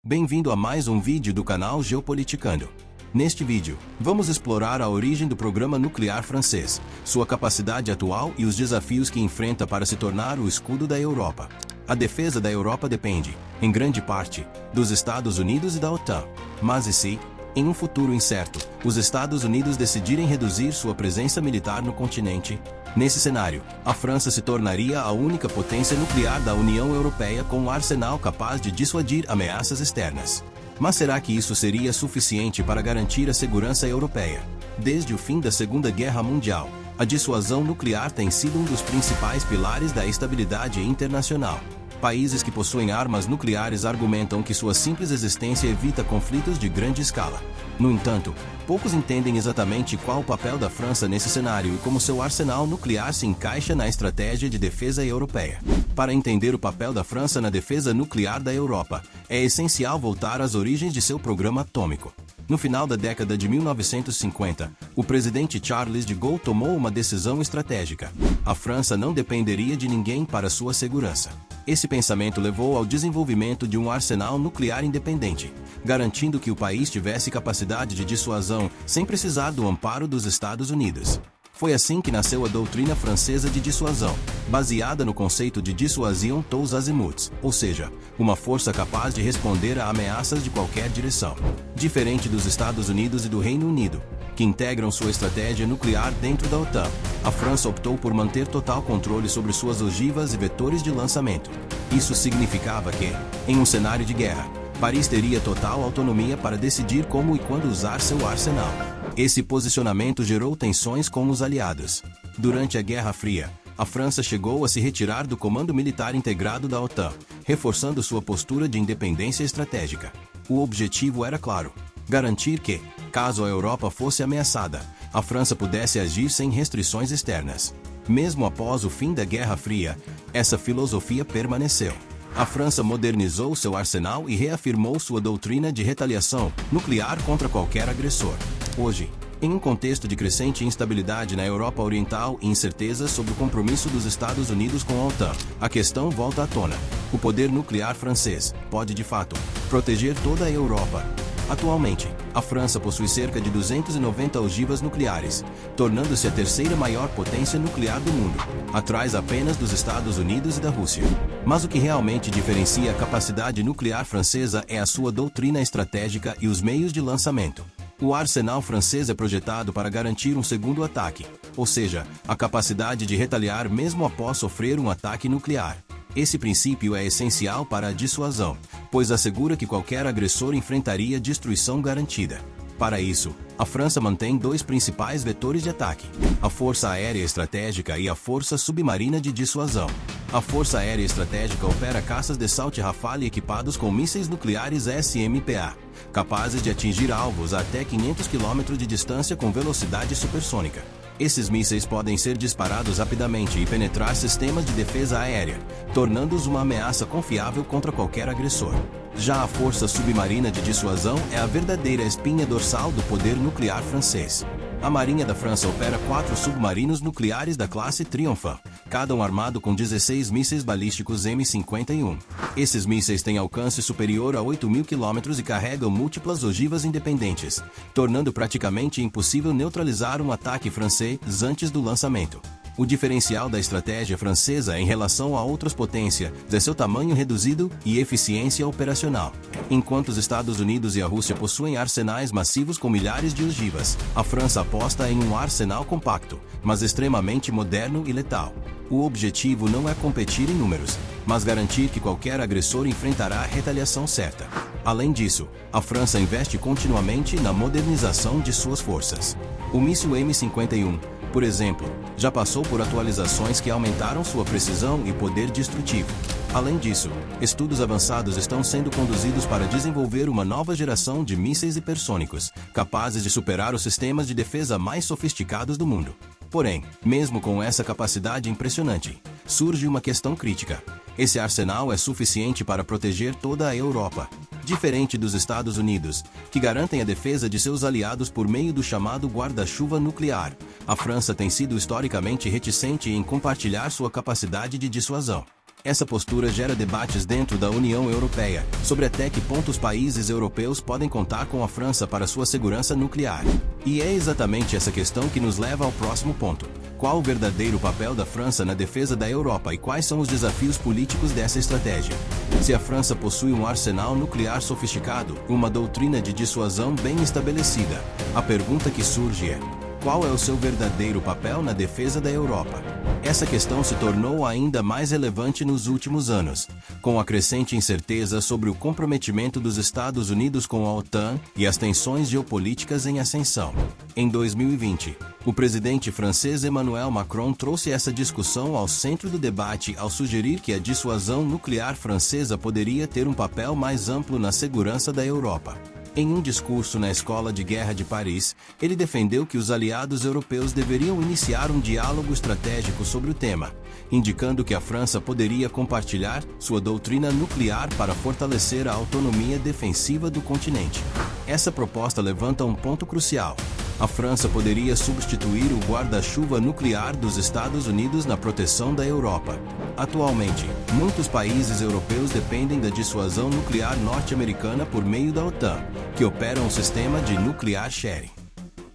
Bem-vindo a mais um vídeo do canal Geopoliticando. Neste vídeo, vamos explorar a origem do programa nuclear francês, sua capacidade atual e os desafios que enfrenta para se tornar o escudo da Europa. A defesa da Europa depende, em grande parte, dos Estados Unidos e da OTAN. Mas e se, em um futuro incerto, os Estados Unidos decidirem reduzir sua presença militar no continente? Nesse cenário, a França se tornaria a única potência nuclear da União Europeia com um arsenal capaz de dissuadir ameaças externas. Mas será que isso seria suficiente para garantir a segurança europeia? Desde o fim da Segunda Guerra Mundial, a dissuasão nuclear tem sido um dos principais pilares da estabilidade internacional. Países que possuem armas nucleares argumentam que sua simples existência evita conflitos de grande escala. No entanto, poucos entendem exatamente qual o papel da França nesse cenário e como seu arsenal nuclear se encaixa na estratégia de defesa europeia. Para entender o papel da França na defesa nuclear da Europa, é essencial voltar às origens de seu programa atômico. No final da década de 1950, o presidente Charles de Gaulle tomou uma decisão estratégica. A França não dependeria de ninguém para sua segurança. Esse pensamento levou ao desenvolvimento de um arsenal nuclear independente, garantindo que o país tivesse capacidade de dissuasão sem precisar do amparo dos Estados Unidos. Foi assim que nasceu a doutrina francesa de dissuasão, baseada no conceito de dissuasion tous azimuts, ou seja, uma força capaz de responder a ameaças de qualquer direção. Diferente dos Estados Unidos e do Reino Unido, que integram sua estratégia nuclear dentro da OTAN, a França optou por manter total controle sobre suas ogivas e vetores de lançamento. Isso significava que, em um cenário de guerra, Paris teria total autonomia para decidir como e quando usar seu arsenal. Esse posicionamento gerou tensões com os aliados. Durante a Guerra Fria, a França chegou a se retirar do comando militar integrado da OTAN, reforçando sua postura de independência estratégica. O objetivo era claro: garantir que, caso a Europa fosse ameaçada, a França pudesse agir sem restrições externas. Mesmo após o fim da Guerra Fria, essa filosofia permaneceu. A França modernizou seu arsenal e reafirmou sua doutrina de retaliação nuclear contra qualquer agressor. Hoje, em um contexto de crescente instabilidade na Europa Oriental e incertezas sobre o compromisso dos Estados Unidos com a OTAN, a questão volta à tona. O poder nuclear francês pode, de fato, proteger toda a Europa. Atualmente, a França possui cerca de 290 ogivas nucleares, tornando-se a terceira maior potência nuclear do mundo, atrás apenas dos Estados Unidos e da Rússia. Mas o que realmente diferencia a capacidade nuclear francesa é a sua doutrina estratégica e os meios de lançamento. O arsenal francês é projetado para garantir um segundo ataque, ou seja, a capacidade de retaliar mesmo após sofrer um ataque nuclear. Esse princípio é essencial para a dissuasão, pois assegura que qualquer agressor enfrentaria destruição garantida. Para isso, a França mantém dois principais vetores de ataque: a Força Aérea Estratégica e a Força Submarina de Dissuasão. A Força Aérea Estratégica opera caças Dassault Rafale equipados com mísseis nucleares SMPA, capazes de atingir alvos a até 500 km de distância com velocidade supersônica. Esses mísseis podem ser disparados rapidamente e penetrar sistemas de defesa aérea, tornando-os uma ameaça confiável contra qualquer agressor. Já a Força Submarina de Dissuasão é a verdadeira espinha dorsal do poder nuclear francês. A Marinha da França opera 4 submarinos nucleares da classe Triomphant, cada um armado com 16 mísseis balísticos M51. Esses mísseis têm alcance superior a 8.000 km e carregam múltiplas ogivas independentes, tornando praticamente impossível neutralizar um ataque francês antes do lançamento. O diferencial da estratégia francesa em relação a outras potências é seu tamanho reduzido e eficiência operacional. Enquanto os Estados Unidos e a Rússia possuem arsenais massivos com milhares de ogivas, a França aposta em um arsenal compacto, mas extremamente moderno e letal. O objetivo não é competir em números, mas garantir que qualquer agressor enfrentará a retaliação certa. Além disso, a França investe continuamente na modernização de suas forças. O míssil M51, por exemplo, já passou por atualizações que aumentaram sua precisão e poder destrutivo. Além disso, estudos avançados estão sendo conduzidos para desenvolver uma nova geração de mísseis hipersônicos, capazes de superar os sistemas de defesa mais sofisticados do mundo. Porém, mesmo com essa capacidade impressionante, surge uma questão crítica. Esse arsenal é suficiente para proteger toda a Europa? Diferente dos Estados Unidos, que garantem a defesa de seus aliados por meio do chamado guarda-chuva nuclear, a França tem sido historicamente reticente em compartilhar sua capacidade de dissuasão. Essa postura gera debates dentro da União Europeia sobre até que ponto os países europeus podem contar com a França para sua segurança nuclear. E é exatamente essa questão que nos leva ao próximo ponto. Qual o verdadeiro papel da França na defesa da Europa e quais são os desafios políticos dessa estratégia? Se a França possui um arsenal nuclear sofisticado, uma doutrina de dissuasão bem estabelecida, a pergunta que surge é: qual é o seu verdadeiro papel na defesa da Europa? Essa questão se tornou ainda mais relevante nos últimos anos, com a crescente incerteza sobre o comprometimento dos Estados Unidos com a OTAN e as tensões geopolíticas em ascensão. Em 2020, o presidente francês Emmanuel Macron trouxe essa discussão ao centro do debate ao sugerir que a dissuasão nuclear francesa poderia ter um papel mais amplo na segurança da Europa. Em um discurso na Escola de Guerra de Paris, ele defendeu que os aliados europeus deveriam iniciar um diálogo estratégico sobre o tema, indicando que a França poderia compartilhar sua doutrina nuclear para fortalecer a autonomia defensiva do continente. Essa proposta levanta um ponto crucial. A França poderia substituir o guarda-chuva nuclear dos Estados Unidos na proteção da Europa. Atualmente, muitos países europeus dependem da dissuasão nuclear norte-americana por meio da OTAN, que opera um sistema de nuclear sharing.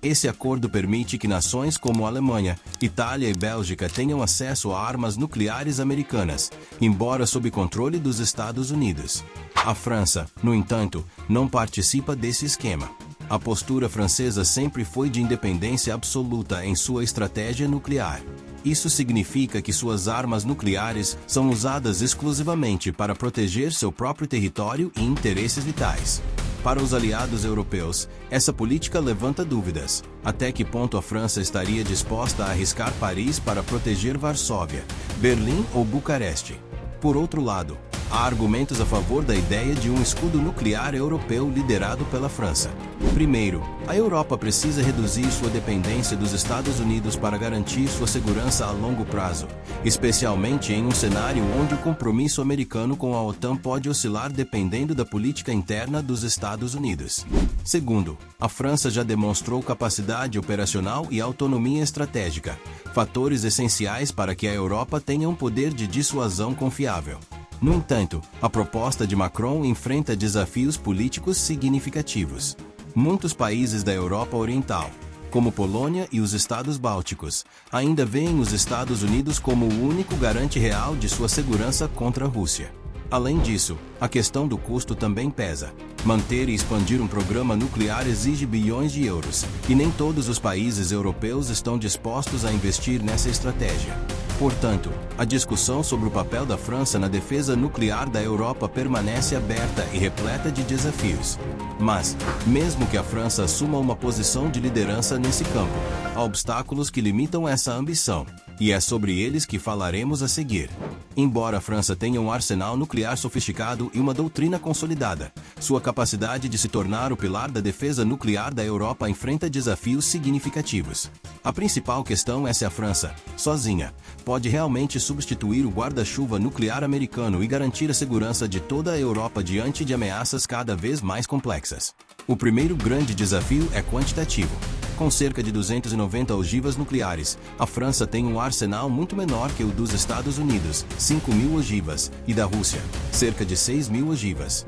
Esse acordo permite que nações como Alemanha, Itália e Bélgica tenham acesso a armas nucleares americanas, embora sob controle dos Estados Unidos. A França, no entanto, não participa desse esquema. A postura francesa sempre foi de independência absoluta em sua estratégia nuclear. Isso significa que suas armas nucleares são usadas exclusivamente para proteger seu próprio território e interesses vitais. Para os aliados europeus, essa política levanta dúvidas. Até que ponto a França estaria disposta a arriscar Paris para proteger Varsóvia, Berlim ou Bucareste? Por outro lado, há argumentos a favor da ideia de um escudo nuclear europeu liderado pela França. Primeiro, a Europa precisa reduzir sua dependência dos Estados Unidos para garantir sua segurança a longo prazo, especialmente em um cenário onde o compromisso americano com a OTAN pode oscilar dependendo da política interna dos Estados Unidos. Segundo, a França já demonstrou capacidade operacional e autonomia estratégica, fatores essenciais para que a Europa tenha um poder de dissuasão confiável. No entanto, a proposta de Macron enfrenta desafios políticos significativos. Muitos países da Europa Oriental, como Polônia e os Estados Bálticos, ainda veem os Estados Unidos como o único garante real de sua segurança contra a Rússia. Além disso, a questão do custo também pesa. Manter e expandir um programa nuclear exige bilhões de euros, e nem todos os países europeus estão dispostos a investir nessa estratégia. Portanto, a discussão sobre o papel da França na defesa nuclear da Europa permanece aberta e repleta de desafios. Mas, mesmo que a França assuma uma posição de liderança nesse campo, há obstáculos que limitam essa ambição, e é sobre eles que falaremos a seguir. Embora a França tenha um arsenal nuclear sofisticado e uma doutrina consolidada, sua capacidade de se tornar o pilar da defesa nuclear da Europa enfrenta desafios significativos. A principal questão é se a França, sozinha, pode realmente substituir o guarda-chuva nuclear americano e garantir a segurança de toda a Europa diante de ameaças cada vez mais complexas. O primeiro grande desafio é quantitativo. Com cerca de 290 ogivas nucleares, a França tem um arsenal muito menor que o dos Estados Unidos, 5.000 ogivas, e da Rússia, cerca de 6.000 ogivas.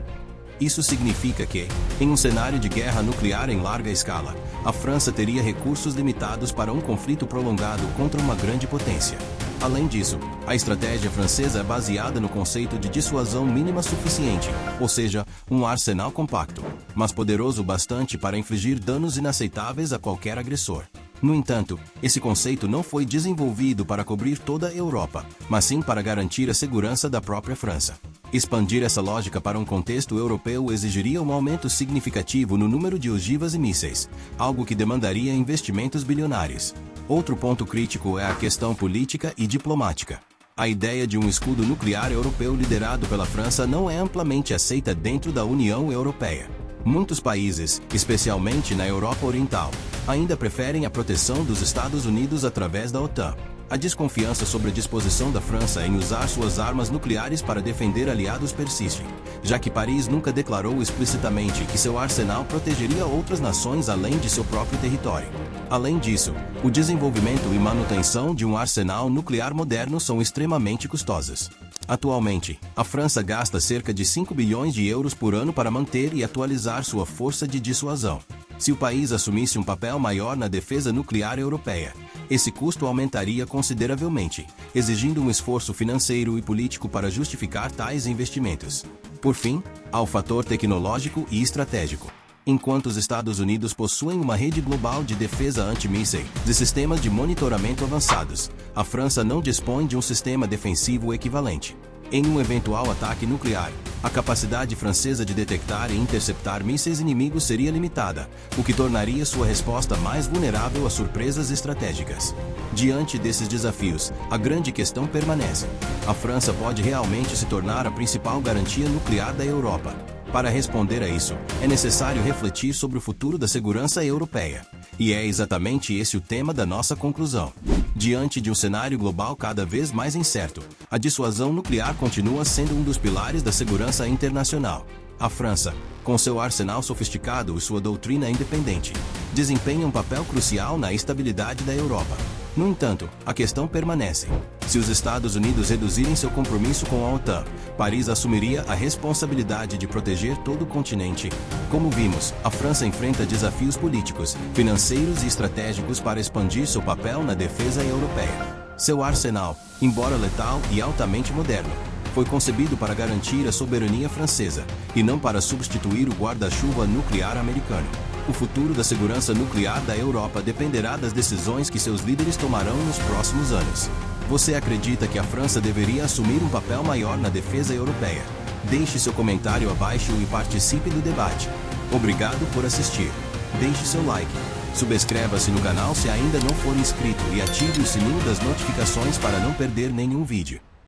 Isso significa que, em um cenário de guerra nuclear em larga escala, a França teria recursos limitados para um conflito prolongado contra uma grande potência. Além disso, a estratégia francesa é baseada no conceito de dissuasão mínima suficiente, ou seja, um arsenal compacto, mas poderoso bastante para infligir danos inaceitáveis a qualquer agressor. No entanto, esse conceito não foi desenvolvido para cobrir toda a Europa, mas sim para garantir a segurança da própria França. Expandir essa lógica para um contexto europeu exigiria um aumento significativo no número de ogivas e mísseis, algo que demandaria investimentos bilionários. Outro ponto crítico é a questão política e diplomática. A ideia de um escudo nuclear europeu liderado pela França não é amplamente aceita dentro da União Europeia. Muitos países, especialmente na Europa Oriental, ainda preferem a proteção dos Estados Unidos através da OTAN. A desconfiança sobre a disposição da França em usar suas armas nucleares para defender aliados persiste, já que Paris nunca declarou explicitamente que seu arsenal protegeria outras nações além de seu próprio território. Além disso, o desenvolvimento e manutenção de um arsenal nuclear moderno são extremamente custosos. Atualmente, a França gasta cerca de 5 bilhões de euros por ano para manter e atualizar sua força de dissuasão. Se o país assumisse um papel maior na defesa nuclear europeia, esse custo aumentaria consideravelmente, exigindo um esforço financeiro e político para justificar tais investimentos. Por fim, há o fator tecnológico e estratégico. Enquanto os Estados Unidos possuem uma rede global de defesa antimíssil e sistemas de monitoramento avançados, a França não dispõe de um sistema defensivo equivalente. Em um eventual ataque nuclear, a capacidade francesa de detectar e interceptar mísseis inimigos seria limitada, o que tornaria sua resposta mais vulnerável a surpresas estratégicas. Diante desses desafios, a grande questão permanece: a França pode realmente se tornar a principal garantia nuclear da Europa? Para responder a isso, é necessário refletir sobre o futuro da segurança europeia. E é exatamente esse o tema da nossa conclusão. Diante de um cenário global cada vez mais incerto, a dissuasão nuclear continua sendo um dos pilares da segurança internacional. A França, com seu arsenal sofisticado e sua doutrina independente, desempenha um papel crucial na estabilidade da Europa. No entanto, a questão permanece: se os Estados Unidos reduzirem seu compromisso com a OTAN, Paris assumiria a responsabilidade de proteger todo o continente. Como vimos, a França enfrenta desafios políticos, financeiros e estratégicos para expandir seu papel na defesa europeia. Seu arsenal, embora letal e altamente moderno, foi concebido para garantir a soberania francesa, e não para substituir o guarda-chuva nuclear americano. O futuro da segurança nuclear da Europa dependerá das decisões que seus líderes tomarão nos próximos anos. Você acredita que a França deveria assumir um papel maior na defesa europeia? Deixe seu comentário abaixo e participe do debate. Obrigado por assistir. Deixe seu like. Subscreva-se no canal se ainda não for inscrito e ative o sininho das notificações para não perder nenhum vídeo.